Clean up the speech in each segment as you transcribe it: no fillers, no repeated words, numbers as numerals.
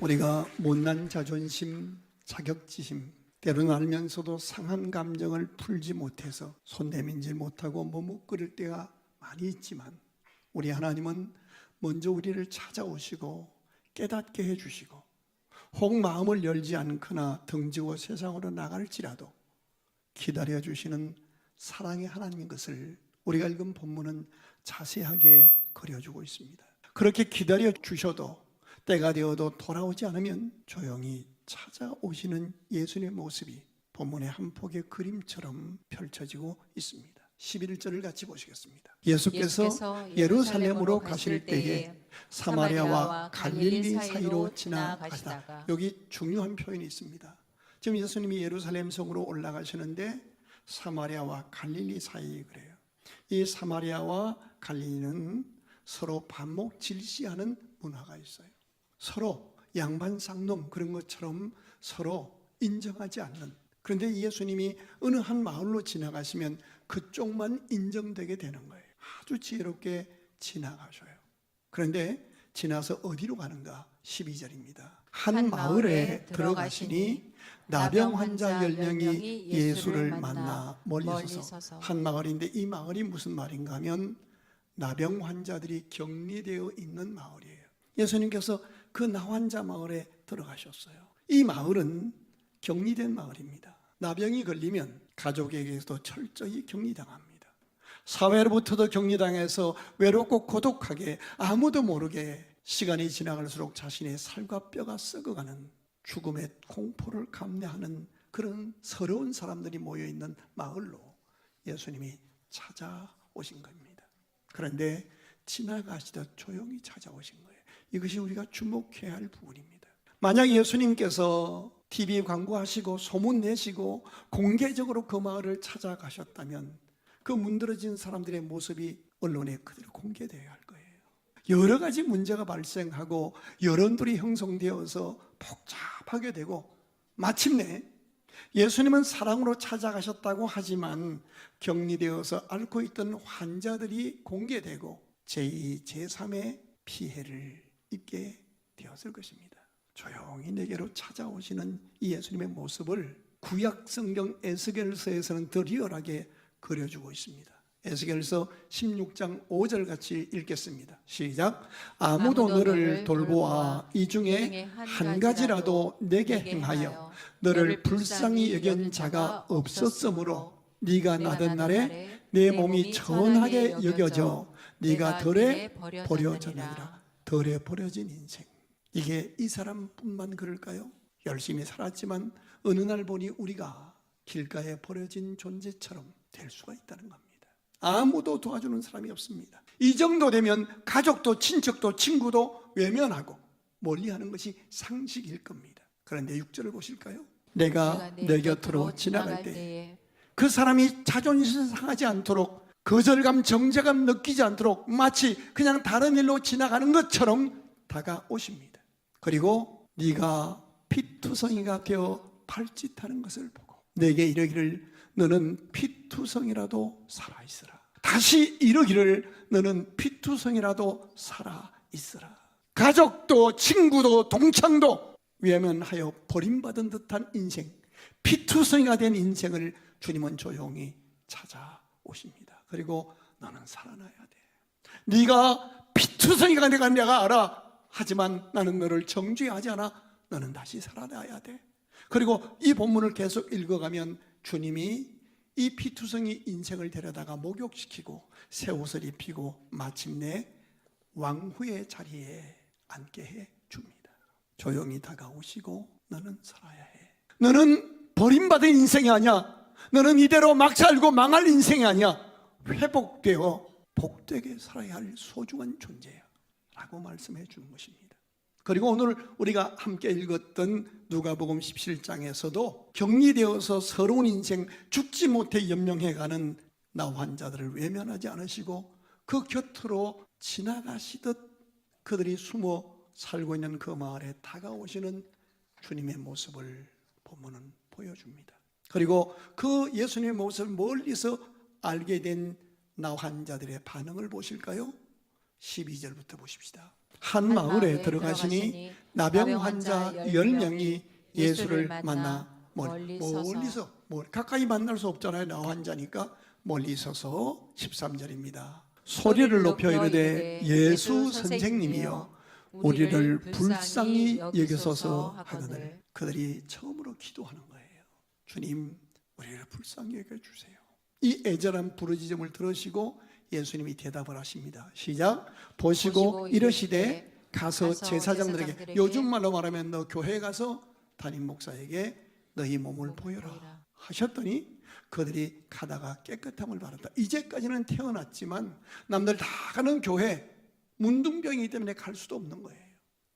우리가 못난 자존심, 자격지심, 때로는 알면서도 상한 감정을 풀지 못해서 손 내밀지 못하고 머뭇거릴 때가 많이 있지만, 우리 하나님은 먼저 우리를 찾아오시고 깨닫게 해주시고, 혹 마음을 열지 않거나 등지고 세상으로 나갈지라도 기다려주시는 사랑의 하나님인 것을 우리가 읽은 본문은 자세하게 그려주고 있습니다. 그렇게 기다려 주셔도 때가 되어도 돌아오지 않으면 조용히 찾아오시는 예수님의 모습이 본문의 한 폭의 그림처럼 펼쳐지고 있습니다. 11절을 같이 보시겠습니다. 예수께서 예루살렘으로 가실 때에 사마리아와 갈릴리 사이로 지나가시다가, 여기 중요한 표현이 있습니다. 지금 예수님이 예루살렘 성으로 올라가시는데 사마리아와 갈릴리 사이, 그래요. 이 사마리아와 갈릴리는 서로 반목 질시하는 문화가 있어요. 서로 양반 쌍놈 그런 것처럼 서로 인정하지 않는. 그런데 예수님이 어느 한 마을로 지나가시면 그쪽만 인정되게 되는 거예요. 아주 지혜롭게 지나가셔요. 그런데 지나서 어디로 가는가? 12절입니다. 한 마을에 들어가시니 나병 환자 10명이 예수를 만나 멀리 서서. 한 마을인데 이 마을이 무슨 말인가 하면 나병 환자들이 격리되어 있는 마을이에요. 예수님께서 그 나환자 마을에 들어가셨어요. 이 마을은 격리된 마을입니다. 나병이 걸리면 가족에게서도 철저히 격리당합니다. 사회로부터도 격리당해서 외롭고 고독하게 아무도 모르게 시간이 지나갈수록 자신의 살과 뼈가 썩어가는 죽음의 공포를 감내하는 그런 서러운 사람들이 모여있는 마을로 예수님이 찾아오신 겁니다. 그런데 지나가시듯 조용히 찾아오신 거예요. 이것이 우리가 주목해야 할 부분입니다. 만약 예수님께서 TV 광고하시고 소문 내시고 공개적으로 그 마을을 찾아가셨다면 그 문드러진 사람들의 모습이 언론에 그대로 공개되어야 할 거예요. 여러 가지 문제가 발생하고 여론들이 형성되어서 복잡하게 되고, 마침내 예수님은 사랑으로 찾아가셨다고 하지만 격리되어서 앓고 있던 환자들이 공개되고 제2, 제3의 피해를 입게 되었을 것입니다. 조용히 내게로 찾아오시는 이 예수님의 모습을 구약 성경 에스겔서에서는 더 리얼하게 그려주고 있습니다. 에스겔서 16장 5절 같이 읽겠습니다. 시작. 아무도 너를 돌보아 이 중에 한 가지라도 내게 행하여 너를 불쌍히 여긴 자가 없었으므로 네가 나던 날에 내 몸이 천하게 여겨져 네가 덜에 버려졌느니라. 덜에 버려진 인생. 이게 이 사람뿐만 그럴까요? 열심히 살았지만 어느 날 보니 우리가 길가에 버려진 존재처럼 될 수가 있다는 겁니다. 아무도 도와주는 사람이 없습니다. 이 정도 되면 가족도 친척도 친구도 외면하고 멀리하는 것이 상식일 겁니다. 그런데 6절을 보실까요? 내가 내 곁으로 지나갈 때에 그 사람이 자존심 상하지 않도록, 거절감, 정죄감 느끼지 않도록 마치 그냥 다른 일로 지나가는 것처럼 다가오십니다. 그리고 네가 피투성이가 되어 발짓하는 것을 보고 내게 이르기를 너는 피투성이라도 살아있으라. 다시 이르기를 너는 피투성이라도 살아있으라. 가족도 친구도 동창도 외면하여 버림받은 듯한 인생, 피투성이가 된 인생을 주님은 조용히 찾아오십니다. 그리고 너는 살아나야 돼. 네가 피투성이가 내가 알아. 하지만 나는 너를 정죄하지 않아. 너는 다시 살아나야 돼. 그리고 이 본문을 계속 읽어가면 주님이 이 피투성이 인생을 데려다가 목욕시키고 새 옷을 입히고 마침내 왕후의 자리에 앉게 해 줍니다. 조용히 다가오시고 너는 살아야 해. 너는 버림받은 인생이 아니야. 너는 이대로 막 살고 망할 인생이 아니야. 회복되어 복되게 살아야 할 소중한 존재야 라고 말씀해 주는 것입니다. 그리고 오늘 우리가 함께 읽었던 누가복음 17장에서도 격리되어서 서러운 인생, 죽지 못해 연명해가는 나 환자들을 외면하지 않으시고 그 곁으로 지나가시듯 그들이 숨어 살고 있는 그 마을에 다가오시는 주님의 모습을 본문은 보여줍니다. 그리고 그 예수님의 모습을 멀리서 알게 된 나 환자들의 반응을 보실까요? 12절부터 보십시다. 한 마을에 들어가시니 나병 환자 10명이 예수를 만나 멀리서 가까이 만날 수 없잖아요. 나 환자니까 멀리 서서 13절입니다. 소리를 높여 이르되 예수 선생님이여 우리를 불쌍히 여기소서 하거늘. 그들이 처음으로 기도하는 거예요. 주님, 우리를 불쌍히 여겨주세요. 이 애절한 부르짖음을 들으시고 예수님이 대답을 하십니다. 시작. 보시고 이르시되 가서 제사장들에게, 요즘 말로 말하면 너 교회에 가서 담임 목사에게 너희 몸을 보여라 하셨더니 그들이 가다가 깨끗함을 받았다. 이제까지는 태어났지만 남들 다 가는 교회, 문둥병이기 때문에 갈 수도 없는 거예요.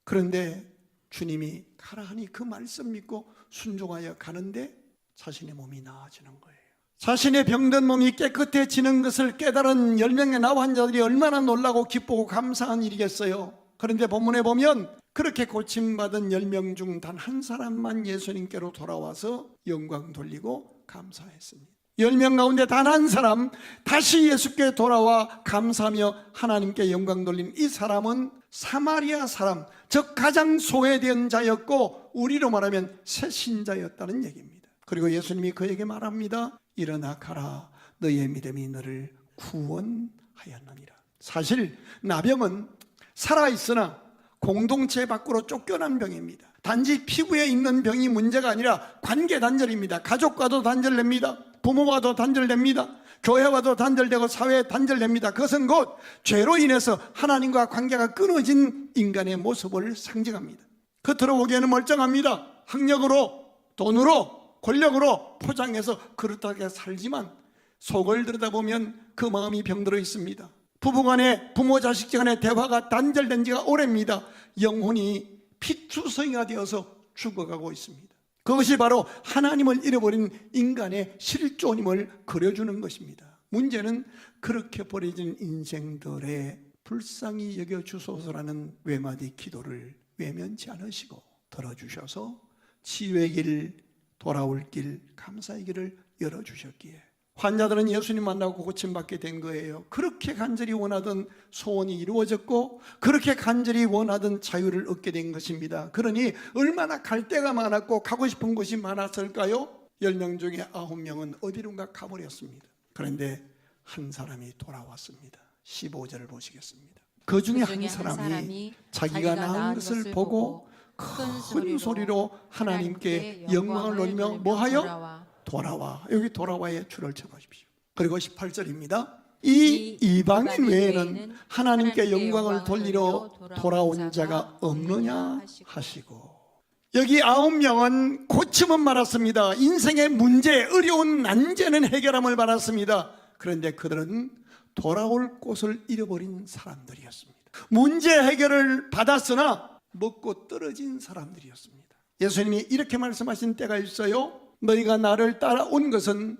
그런데 주님이 가라 하니 그 말씀 믿고 순종하여 가는데 자신의 몸이 나아지는 거예요. 자신의 병든 몸이 깨끗해지는 것을 깨달은 10명의 나 환자들이 얼마나 놀라고 기쁘고 감사한 일이겠어요. 그런데 본문에 보면 그렇게 고침받은 10명 중 단 한 사람만 예수님께로 돌아와서 영광 돌리고 감사했습니다. 10명 가운데 단 한 사람 다시 예수께 돌아와 감사하며 하나님께 영광 돌린 이 사람은 사마리아 사람, 즉 가장 소외된 자였고 우리로 말하면 새신자였다는 얘기입니다. 그리고 예수님이 그에게 말합니다. 일어나 가라, 너의 믿음이 너를 구원하였느니라. 사실 나병은 살아있으나 공동체 밖으로 쫓겨난 병입니다. 단지 피부에 있는 병이 문제가 아니라 관계 단절입니다. 가족과도 단절됩니다. 부모와도 단절됩니다. 교회와도 단절되고 사회에 단절됩니다. 그것은 곧 죄로 인해서 하나님과 관계가 끊어진 인간의 모습을 상징합니다. 겉으로 보기에는 멀쩡합니다. 학력으로, 돈으로, 권력으로 포장해서 그렇다게 살지만 속을 들여다보면 그 마음이 병들어 있습니다. 부부간에, 부모 자식 간의 대화가 단절된 지가 오래입니다. 영혼이 피투성이가 되어서 죽어가고 있습니다. 그것이 바로 하나님을 잃어버린 인간의 실존임을 그려주는 것입니다. 문제는 그렇게 버려진 인생들의 불쌍히 여겨주소서라는 외마디 기도를 외면치 않으시고 들어주셔서 치유의 길, 돌아올 길, 감사의 길을 열어주셨기에 환자들은 예수님 만나고 고침받게 된 거예요. 그렇게 간절히 원하던 소원이 이루어졌고 그렇게 간절히 원하던 자유를 얻게 된 것입니다. 그러니 얼마나 갈 데가 많았고 가고 싶은 곳이 많았을까요? 10명 중에 9명은 어디론가 가버렸습니다. 그런데 한 사람이 돌아왔습니다. 15절을 보시겠습니다. 그 중에 한 사람이 자기가 낳은 것을 보고 큰 소리로 하나님께 영광을 돌리며 뭐하여? 돌아와. 여기 돌아와의 줄을 쳐보십시오. 그리고 18절입니다. 이 이방인 외에는 하나님께 영광을 돌리러 돌아온 자가 없느냐 하시고, 여기 9명은 고침은 받았습니다. 인생의 문제, 어려운 난제는 해결함을 받았습니다. 그런데 그들은 돌아올 곳을 잃어버린 사람들이었습니다. 문제 해결을 받았으나 먹고 떨어진 사람들이었습니다. 예수님이 이렇게 말씀하신 때가 있어요. 너희가 나를 따라온 것은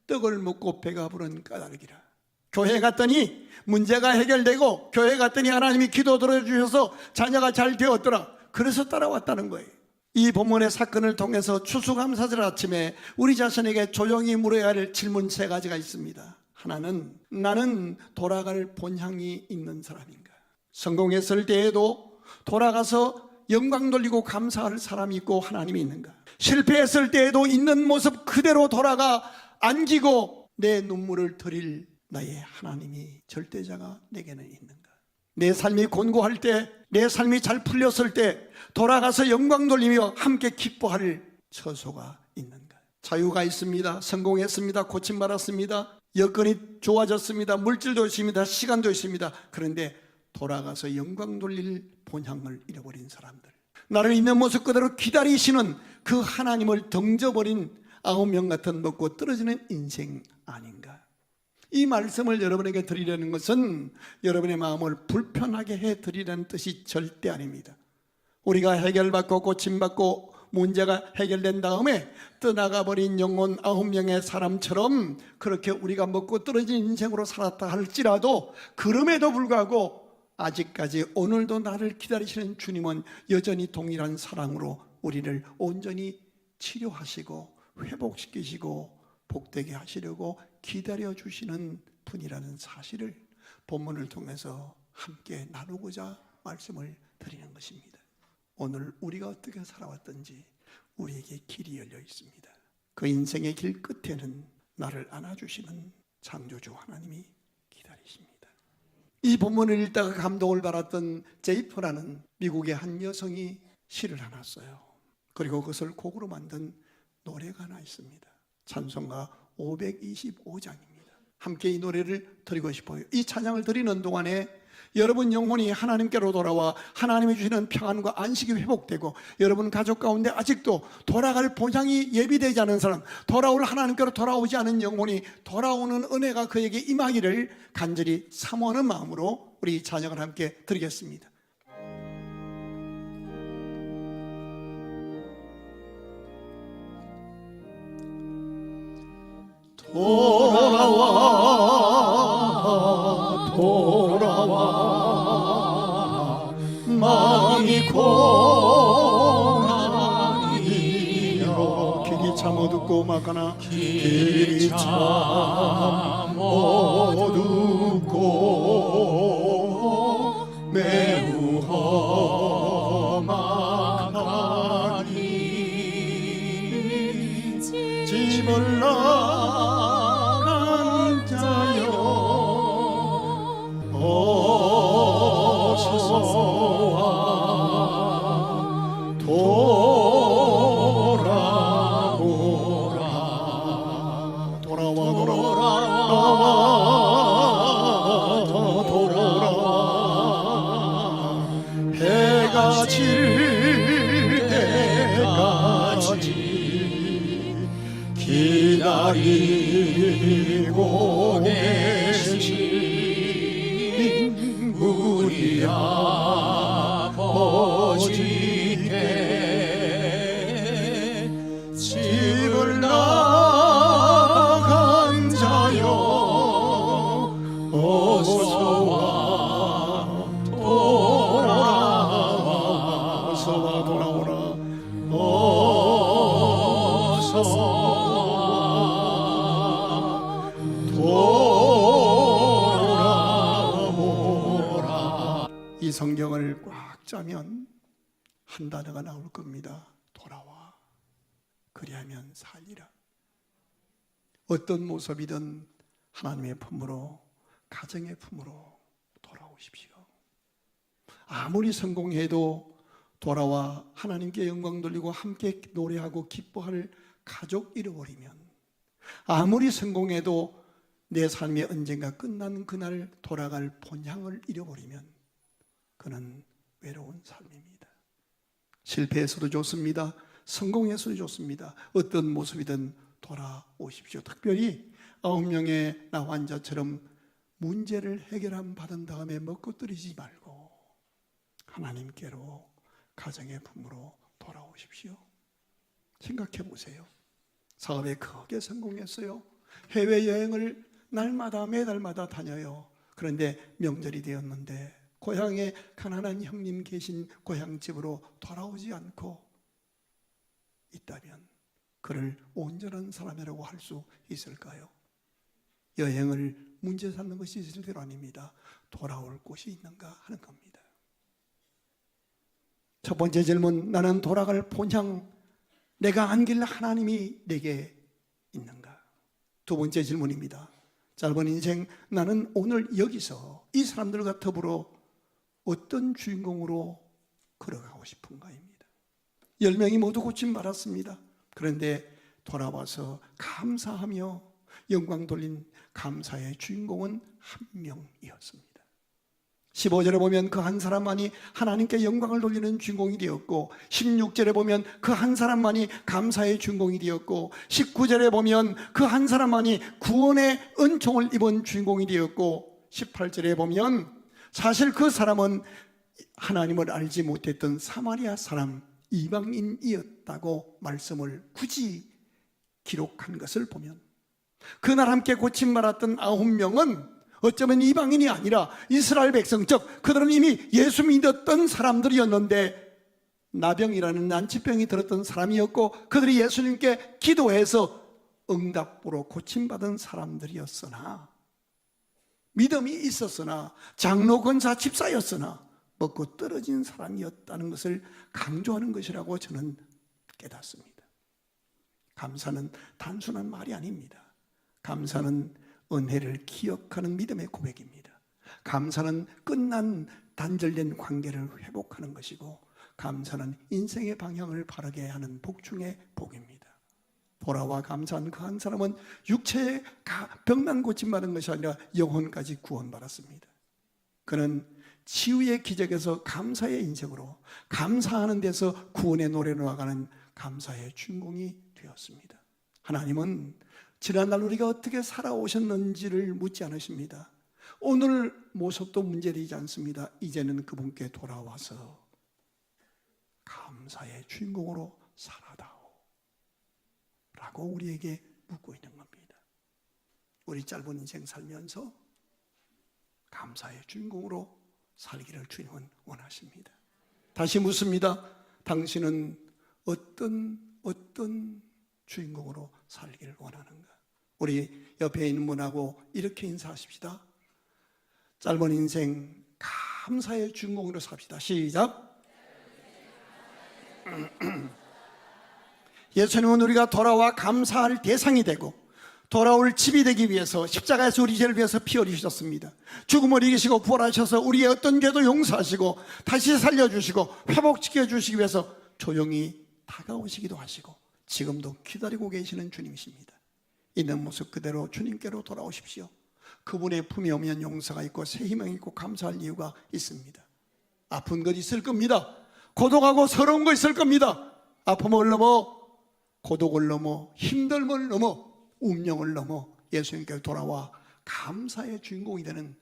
떡을 먹고 배가 부른 까닭이라. 교회 갔더니 문제가 해결되고 교회 갔더니 하나님이 기도 들어주셔서 자녀가 잘 되었더라. 그래서 따라왔다는 거예요. 이 본문의 사건을 통해서 추수감사절 아침에 우리 자신에게 조용히 물어야 할 질문 3가지가 있습니다. 하나는 나는 돌아갈 본향이 있는 사람인가? 성공했을 때에도 돌아가서 영광 돌리고 감사할 사람이 있고 하나님이 있는가? 실패했을 때에도 있는 모습 그대로 돌아가 안기고 내 눈물을 드릴 나의 하나님이 절대자가 내게는 있는가? 내 삶이 곤고할 때, 내 삶이 잘 풀렸을 때 돌아가서 영광 돌리며 함께 기뻐할 처소가 있는가? 자유가 있습니다. 성공했습니다. 고침받았습니다. 여건이 좋아졌습니다. 물질도 있습니다. 시간도 있습니다. 그런데 돌아가서 영광 돌릴 본향을 잃어버린 사람들, 나를 있는 모습 그대로 기다리시는 그 하나님을 덩져버린 9명 같은 먹고 떨어지는 인생 아닌가? 이 말씀을 여러분에게 드리려는 것은 여러분의 마음을 불편하게 해드리라는 뜻이 절대 아닙니다. 우리가 해결받고 고침받고 문제가 해결된 다음에 떠나가버린 영혼 9명의 사람처럼 그렇게 우리가 먹고 떨어진 인생으로 살았다 할지라도 그럼에도 불구하고 아직까지 오늘도 나를 기다리시는 주님은 여전히 동일한 사랑으로 우리를 온전히 치료하시고 회복시키시고 복되게 하시려고 기다려주시는 분이라는 사실을 본문을 통해서 함께 나누고자 말씀을 드리는 것입니다. 오늘 우리가 어떻게 살아왔든지 우리에게 길이 열려 있습니다. 그 인생의 길 끝에는 나를 안아주시는 창조주 하나님이 기다리십니다. 이 본문을 읽다가 감동을 받았던 제이퍼라는 미국의 한 여성이 시를 하나 써요. 그리고 그것을 곡으로 만든 노래가 하나 있습니다. 찬송가 525장입니다. 함께 이 노래를 드리고 싶어요. 이 찬양을 드리는 동안에 여러분 영혼이 하나님께로 돌아와 하나님이 주시는 평안과 안식이 회복되고, 여러분 가족 가운데 아직도 돌아갈 본향이 예비되지 않은 사람, 돌아올 하나님께로 돌아오지 않은 영혼이 돌아오는 은혜가 그에게 임하기를 간절히 사모하는 마음으로 우리 이 찬양을 함께 드리겠습니다. 돌아와 돌아와 마음이 고나니요. 길이 참 어둡고 막하나 길이 참 어둡고 매우 험하니 집을 나간 자여 어서와 돌아오라. 돌아와 돌아와 해가 질 때까지 기다리고 계신 우리 아버지께 집을 나간 자여 어서와 돌아와. 어서와 돌아오라. 어서와 돌아오라. 이 성경을 꽉 짜면 한 단어가 나올 겁니다. 돌아와. 그리하면 살리라. 어떤 모습이든 하나님의 품으로, 가정의 품으로 돌아오십시오. 아무리 성공해도 돌아와 하나님께 영광 돌리고 함께 노래하고 기뻐할 가족 잃어버리면, 아무리 성공해도 내 삶이 언젠가 끝나는 그날 돌아갈 본향을 잃어버리면 그는 외로운 삶입니다. 실패해서도 좋습니다. 성공해서도 좋습니다. 어떤 모습이든 돌아오십시오. 특별히 9명의 나 환자처럼 문제를 해결함 받은 다음에 먹고뜨리지 말고 하나님께로, 가정의 품으로 돌아오십시오. 생각해 보세요. 사업에 크게 성공했어요. 해외여행을 날마다 매달마다 다녀요. 그런데 명절이 되었는데 고향에 가난한 형님 계신 고향집으로 돌아오지 않고 있다면 그를 온전한 사람이라고 할 수 있을까요? 여행을 문제 삼는 것이 있을 대로 아닙니다. 돌아올 곳이 있는가 하는 겁니다. 첫 번째 질문, 나는 돌아갈 본향, 내가 안길 하나님이 내게 있는가? 두 번째 질문입니다. 짧은 인생, 나는 오늘 여기서 이 사람들과 더불어 어떤 주인공으로 걸어가고 싶은가입니다. 10명이 모두 고침받았습니다. 그런데 돌아와서 감사하며 영광 돌린 감사의 주인공은 한 명이었습니다. 15절에 보면 그 한 사람만이 하나님께 영광을 돌리는 주인공이 되었고, 16절에 보면 그 한 사람만이 감사의 주인공이 되었고, 19절에 보면 그 한 사람만이 구원의 은총을 입은 주인공이 되었고, 18절에 보면 사실 그 사람은 하나님을 알지 못했던 사마리아 사람, 이방인이었다고 말씀을 굳이 기록한 것을 보면, 그날 함께 고침받았던 9명은 어쩌면 이방인이 아니라 이스라엘 백성, 즉 그들은 이미 예수 믿었던 사람들이었는데 나병이라는 난치병이 들었던 사람이었고, 그들이 예수님께 기도해서 응답으로 고침받은 사람들이었으나, 믿음이 있었으나, 장로 권사 집사였으나 먹고 떨어진 사람이었다는 것을 강조하는 것이라고 저는 깨닫습니다. 감사는 단순한 말이 아닙니다. 감사는 은혜를 기억하는 믿음의 고백입니다. 감사는 끝난 단절된 관계를 회복하는 것이고, 감사는 인생의 방향을 바르게 하는 복 중의 복입니다. 돌아와 감사한 그 한 사람은 육체의 병만 고침받은 것이 아니라 영혼까지 구원받았습니다. 그는 치유의 기적에서 감사의 인생으로, 감사하는 데서 구원의 노래로 나가는 감사의 주인공이 되었습니다. 하나님은 지난날 우리가 어떻게 살아오셨는지를 묻지 않으십니다. 오늘 모습도 문제되지 않습니다. 이제는 그분께 돌아와서 감사의 주인공으로 살아다오 라고 우리에게 묻고 있는 겁니다. 우리 짧은 인생 살면서 감사의 주인공으로 살기를 주님은 원하십니다. 다시 묻습니다. 당신은 어떤 주인공으로 살기를 원하는가? 우리 옆에 있는 분하고 이렇게 인사하십시다. 짧은 인생 감사의 주인공으로 삽시다. 시작. 예수님은 우리가 돌아와 감사할 대상이 되고 돌아올 집이 되기 위해서 십자가에서 우리 죄를 위해서 피 흘리셨습니다. 죽음을 이기시고 부활하셔서 우리의 어떤 죄도 용서하시고 다시 살려주시고 회복시켜 주시기 위해서 조용히 다가오시기도 하시고 지금도 기다리고 계시는 주님이십니다. 있는 모습 그대로 주님께로 돌아오십시오. 그분의 품에 오면 용서가 있고 새 희망이 있고 감사할 이유가 있습니다. 아픈 것 있을 겁니다. 고독하고 서러운 거 있을 겁니다. 아픔을 넘어, 고독을 넘어, 힘듦을 넘어, 운명을 넘어 예수님께 돌아와 감사의 주인공이 되는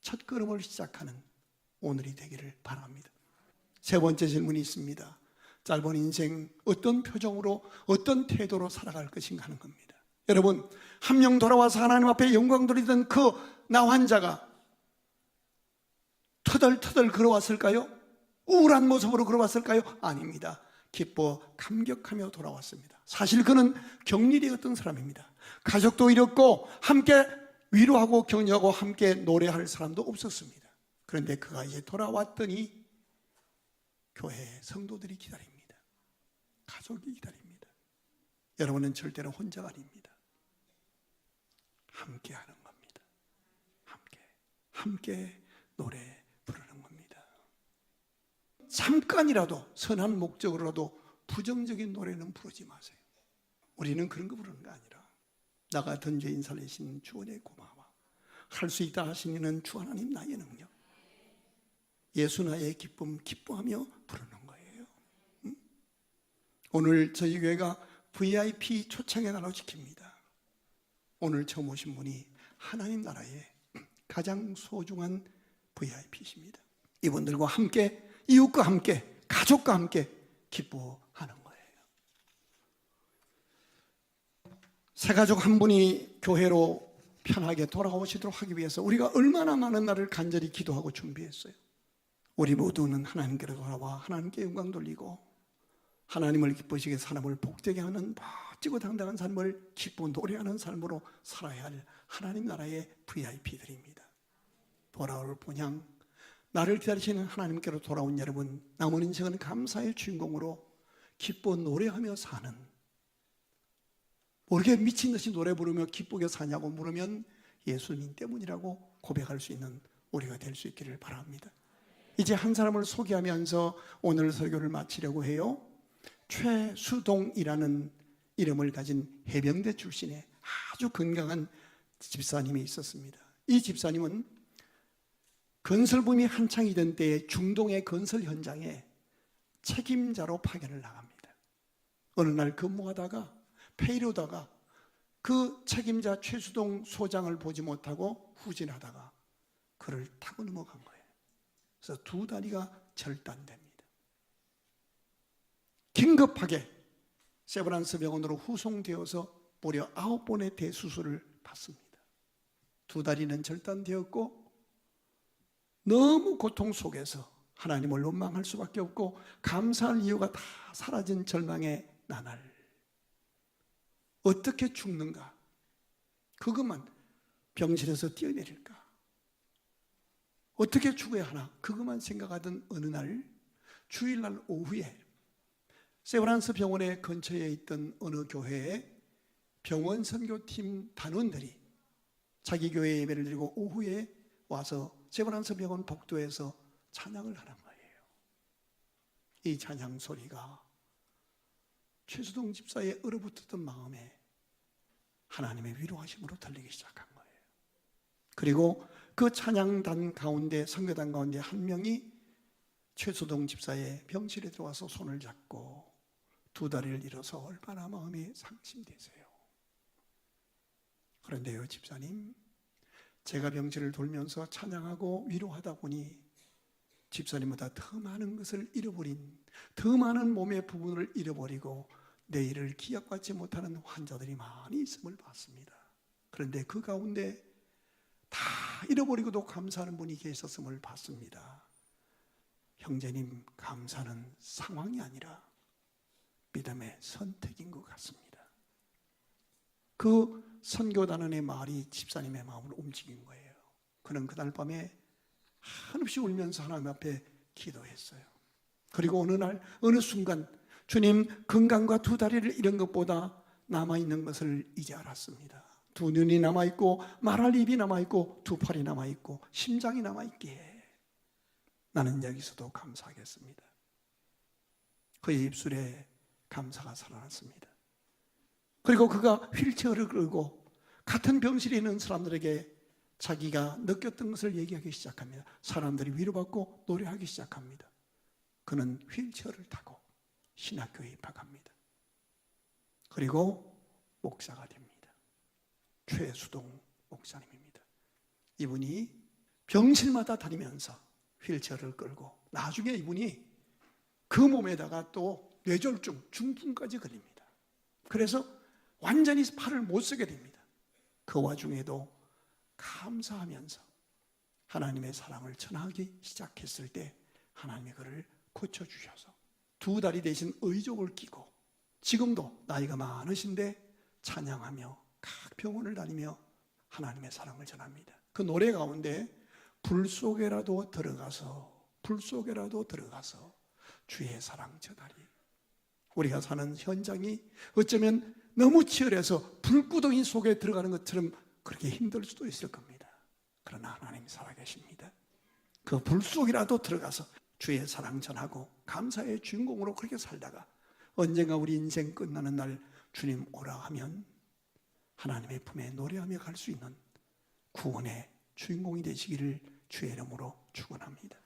첫걸음을 시작하는 오늘이 되기를 바랍니다. 세 번째 질문이 있습니다. 짧은 인생 어떤 표정으로 어떤 태도로 살아갈 것인가 하는 겁니다. 여러분, 한 명 돌아와서 하나님 앞에 영광 돌리던 그 나 환자가 터덜터덜 걸어왔을까요? 우울한 모습으로 걸어왔을까요? 아닙니다. 기뻐 감격하며 돌아왔습니다. 사실 그는 격리되었던 사람입니다. 가족도 잃었고 함께 위로하고 격려하고 함께 노래할 사람도 없었습니다. 그런데 그가 이제 돌아왔더니 교회 성도들이 기다립니다. 가족이 기다립니다. 여러분은 절대로 혼자가 아닙니다. 함께 하는 겁니다. 함께 노래 부르는 겁니다. 잠깐이라도 선한 목적으로라도 부정적인 노래는 부르지 마세요. 우리는 그런 거 부르는 거 아니라 나 같은 죄인 살리신 주 은혜 고마워, 할 수 있다 하시는 주 하나님 나의 능력, 예수 나의 기쁨 기뻐하며 부르는 거예요. 오늘 저희 교회가 VIP 초청의 날로 지킵니다. 오늘 처음 오신 분이 하나님 나라의 가장 소중한 VIP이십니다. 이분들과 함께, 이웃과 함께, 가족과 함께 기뻐하는 거예요. 새 가족 한 분이 교회로 편하게 돌아오시도록 하기 위해서 우리가 얼마나 많은 날을 간절히 기도하고 준비했어요. 우리 모두는 하나님께로 돌아와 하나님께 영광 돌리고 하나님을 기쁘시게 사람을 복되게 하는 멋지고 당당한 삶을 기뻐 노래하는 삶으로 살아야 할 하나님 나라의 VIP들입니다. 돌아올 본향, 나를 기다리시는 하나님께로 돌아온 여러분, 남은 인생은 감사의 주인공으로 기뻐 노래하며 사는, 모르게 미친 듯이 노래 부르며 기쁘게 사냐고 물으면 예수님 때문이라고 고백할 수 있는 우리가 될 수 있기를 바랍니다. 이제 한 사람을 소개하면서 오늘 설교를 마치려고 해요. 최수동이라는 이름을 가진 해병대 출신의 아주 건강한 집사님이 있었습니다. 이 집사님은 건설붐이 한창이던 때에 중동의 건설 현장에 책임자로 파견을 나갑니다. 어느 날 근무하다가 페이로다가 그 책임자 최수동 소장을 보지 못하고 후진하다가 그를 타고 넘어간 거예요. 그래서 두 다리가 절단됩니다. 긴급하게 세브란스 병원으로 후송되어서 무려 9번의 대수술을 받습니다. 두 다리는 절단되었고 너무 고통 속에서 하나님을 원망할 수밖에 없고 감사할 이유가 다 사라진 절망의 나날, 어떻게 죽는가, 그것만 병실에서 뛰어내릴까, 어떻게 죽어야 하나 그것만 생각하던 어느 날 주일날 오후에 세브란스 병원의 근처에 있던 어느 교회에 병원 선교팀 단원들이 자기 교회 예배를 드리고 오후에 와서 세브란스 병원 복도에서 찬양을 하는 거예요. 이 찬양 소리가 최수동 집사의 얼어붙었던 마음에 하나님의 위로하심으로 들리기 시작한 거예요. 그리고 그 찬양단 가운데, 선교단 가운데 한 명이 최수동 집사의 병실에 들어와서 손을 잡고 두 다리를 일어서 얼마나 마음이 상심되세요. 그런데요, 집사님, 제가 병실을 돌면서 찬양하고 위로하다 보니 집사님보다 더 많은 것을 잃어버린, 더 많은 몸의 부분을 잃어버리고 내일을 기약받지 못하는 환자들이 많이 있음을 봤습니다. 그런데 그 가운데 다 잃어버리고도 감사하는 분이 계셨음을 봤습니다. 형제님, 감사는 상황이 아니라 믿음의 선택인 것 같습니다. 그 선교단원의 말이 집사님의 마음을 움직인 거예요. 그는 그날 밤에 한없이 울면서 하나님 앞에 기도했어요. 그리고 어느 날 어느 순간 주님, 건강과 두 다리를 잃은 것보다 남아있는 것을 이제 알았습니다. 두 눈이 남아있고 말할 입이 남아있고 두 팔이 남아있고 심장이 남아있기에 나는 여기서도 감사하겠습니다. 그의 입술에 감사가 살아났습니다. 그리고 그가 휠체어를 끌고 같은 병실에 있는 사람들에게 자기가 느꼈던 것을 얘기하기 시작합니다. 사람들이 위로받고 노래하기 시작합니다. 그는 휠체어를 타고 신학교에 입학합니다. 그리고 목사가 됩니다. 최수동 목사님입니다. 이분이 병실마다 다니면서 휠체어를 끌고 나중에 이분이 그 몸에다가 또 뇌졸중, 중풍까지 걸립니다. 그래서 완전히 팔을 못 쓰게 됩니다. 그 와중에도 감사하면서 하나님의 사랑을 전하기 시작했을 때 하나님이 그를 고쳐주셔서 두 다리 대신 의족을 끼고 지금도 나이가 많으신데 찬양하며 각 병원을 다니며 하나님의 사랑을 전합니다. 그 노래 가운데 불 속에라도 들어가서 주의 사랑 전하리. 우리가 사는 현장이 어쩌면 너무 치열해서 불구덩이 속에 들어가는 것처럼 그렇게 힘들 수도 있을 겁니다. 그러나 하나님이 살아계십니다. 그 불 속이라도 들어가서 주의 사랑 전하고 감사의 주인공으로 그렇게 살다가 언젠가 우리 인생 끝나는 날 주님 오라 하면 하나님의 품에 노래하며 갈 수 있는 구원의 주인공이 되시기를 주의 이름으로 축원합니다.